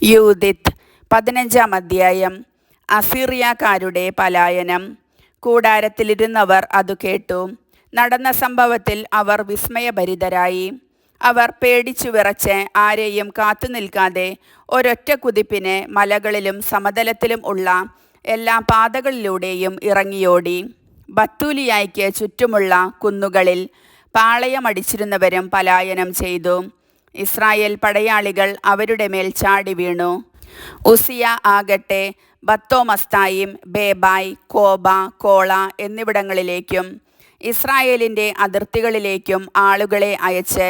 യൂദിത്ത് 15-ാം അധ്യായം. അസീറിയക്കാരുടെ പലായനം. കൂടാരത്തിലിരുന്നവർ അതു കേട്ടു. നടന്ന സംഭവത്തിൽ അവർ വിസ്മയഭരിതരായി. അവർ പേടിച്ചു വിറച്ച് ആരെയും കാത്തുനിൽക്കാതെ ഒരൊറ്റ കുതിപ്പിന് മലകളിലും സമതലത്തിലും ഉള്ള എല്ലാ പാതകളിലൂടെയും ഇറങ്ങിയോടി. ബത്തൂലിയായ്ക്ക് ചുറ്റുമുള്ള കുന്നുകളിൽ പാളയമടിച്ചിരുന്നവരും പലായനം ചെയ്തു. ഇസ്രായേൽ പടയാളികൾ അവരുടെ മേൽ ചാടി വീണു. ഉസിയ ആകട്ടെ ബത്തോമസ്തായിം, ബേബായ്, കോബ, കോള എന്നിവിടങ്ങളിലേക്കും ഇസ്രായേലിൻ്റെ അതിർത്തികളിലേക്കും ആളുകളെ അയച്ച്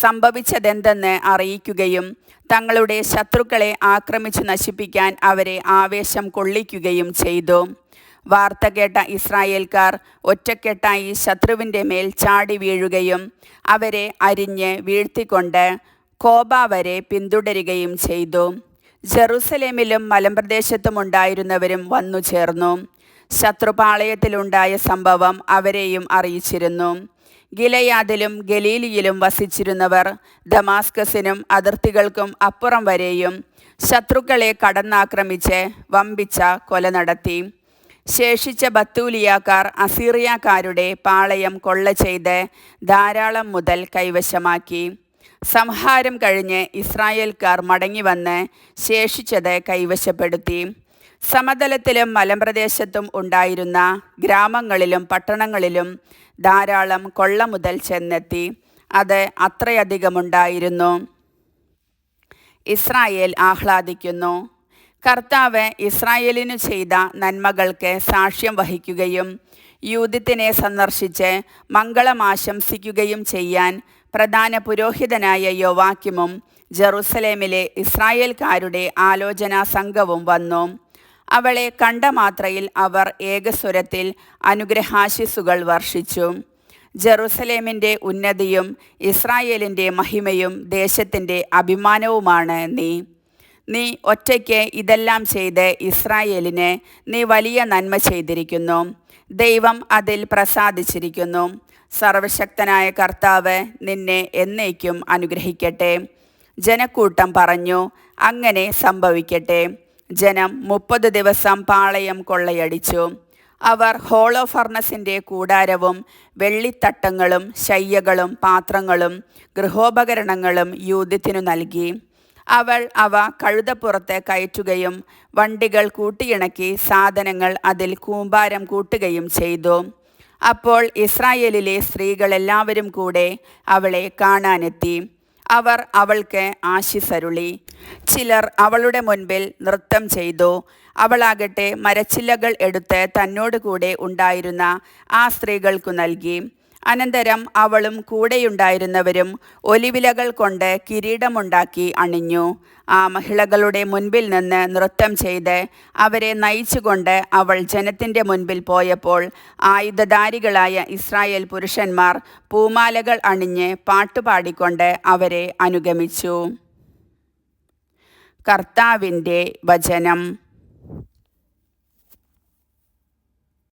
സംഭവിച്ചതെന്തെന്ന് അറിയിക്കുകയും തങ്ങളുടെ ശത്രുക്കളെ ആക്രമിച്ചു നശിപ്പിക്കാൻ അവരെ ആവേശം കൊള്ളിക്കുകയും ചെയ്തു. വാർത്ത കേട്ട ഇസ്രായേൽക്കാർ ഒറ്റക്കെട്ടായി ശത്രുവിൻ്റെ മേൽ ചാടി വീഴുകയും അവരെ അരിഞ്ഞ് വീഴ്ത്തിക്കൊണ്ട് കോബ വരെ പിന്തുടരുകയും ചെയ്തു. ജെറുസലേമിലും മലമ്പ്രദേശത്തും ഉണ്ടായിരുന്നവരും വന്നു ചേർന്നു. ശത്രുപാളയത്തിലുണ്ടായ സംഭവം അവരെയും അറിയിച്ചിരുന്നു. ഗിലെയാദിലും ഗലീലിയിലും വസിച്ചിരുന്നവർ ദമാസ്കസിനും അതിർത്തികൾക്കും അപ്പുറം വരെയും ശത്രുക്കളെ കടന്നാക്രമിച്ച് വമ്പിച്ച കൊല നടത്തി. ശേഷിച്ച ബത്തൂലിയാക്കാർ അസീറിയക്കാരുടെ പാളയം കൊള്ള ചെയ്ത് ധാരാളം മുതൽ കൈവശമാക്കി. സംഹാരം കഴിഞ്ഞ് ഇസ്രായേൽക്കാർ മടങ്ങിവന്ന് ശേഷിച്ചത് കൈവശപ്പെടുത്തി. സമതലത്തിലും മലമ്പ്രദേശത്തും ഉണ്ടായിരുന്ന ഗ്രാമങ്ങളിലും പട്ടണങ്ങളിലും ധാരാളം കൊള്ള മുതൽ ചെന്നെത്തി. അത് അത്രയധികമുണ്ടായിരുന്നു. ഇസ്രായേൽ ആഹ്ലാദിക്കുന്നു. കർത്താവ് ഇസ്രായേലിനു ചെയ്ത നന്മകൾക്ക് സാക്ഷ്യം വഹിക്കുകയും യൂദിത്തിനെ സന്ദർശിച്ച് മംഗളം ആശംസിക്കുകയും ചെയ്യാൻ പ്രധാന പുരോഹിതനായ യോവാക്കിമും ജെറുസലേമിലെ ഇസ്രായേൽക്കാരുടെ ആലോചനാ സംഘവും വന്നു. അവളെ കണ്ട മാത്രയിൽ അവർ ഏകസ്വരത്തിൽ അനുഗ്രഹാശിസ്സുകൾ വർഷിച്ചു. ജെറുസലേമിൻ്റെ ഉന്നതിയും ഇസ്രായേലിൻ്റെ മഹിമയും ദേശത്തിൻ്റെ അഭിമാനവുമാണ് നീ ഒറ്റയ്ക്ക് ഇതെല്ലാം ചെയ്ത് ഇസ്രായേലിന് നീ വലിയ നന്മ ചെയ്തിരിക്കുന്നു. ദൈവം അതിൽ പ്രസാദിച്ചിരിക്കുന്നു. സർവശക്തനായ കർത്താവ് നിന്നെ എന്നേക്കും അനുഗ്രഹിക്കട്ടെ. ജനക്കൂട്ടം പറഞ്ഞു, അങ്ങനെ സംഭവിക്കട്ടെ. ജനം 30 ദിവസം പാളയം കൊള്ളയടിച്ചു. അവർ ഹോളോഫർണസിൻ്റെ കൂടാരവും വെള്ളിത്തട്ടങ്ങളും ശയ്യകളും പാത്രങ്ങളും ഗൃഹോപകരണങ്ങളും യൂദിത്തിനു നൽകി. അവൾ അവ കഴുതപ്പുറത്ത് കയറ്റുകയും വണ്ടികൾ കൂട്ടിയിണക്കി സാധനങ്ങൾ അതിൽ കൂമ്പാരം കൂട്ടുകയും ചെയ്തു. അപ്പോൾ ഇസ്രായേലിലെ സ്ത്രീകളെല്ലാവരും കൂടെ അവളെ കാണാനെത്തി. അവർ അവൾക്ക് ആശിസരുളി. ചിലർ അവളുടെ മുൻപിൽ നൃത്തം ചെയ്തു. അവളാകട്ടെ മരച്ചില്ലകൾ എടുത്ത് തന്നോട് കൂടെ ഉണ്ടായിരുന്ന ആ സ്ത്രീകൾക്കു നൽകി. അനന്തരം അവളും കൂടെയുണ്ടായിരുന്നവരും ഒലിവിലകൾ കൊണ്ട് കിരീടമുണ്ടാക്കി അണിഞ്ഞു. ആ മഹിളകളുടെ മുൻപിൽ നിന്ന് നൃത്തം ചെയ്ത് അവരെ നയിച്ചുകൊണ്ട് അവൾ ജനത്തിൻ്റെ മുൻപിൽ പോയപ്പോൾ ആയുധധാരികളായ ഇസ്രായേൽ പുരുഷന്മാർ പൂമാലകൾ അണിഞ്ഞ് പാട്ടുപാടിക്കൊണ്ട് അവരെ അനുഗമിച്ചു. കർത്താവിൻ്റെ വചനം.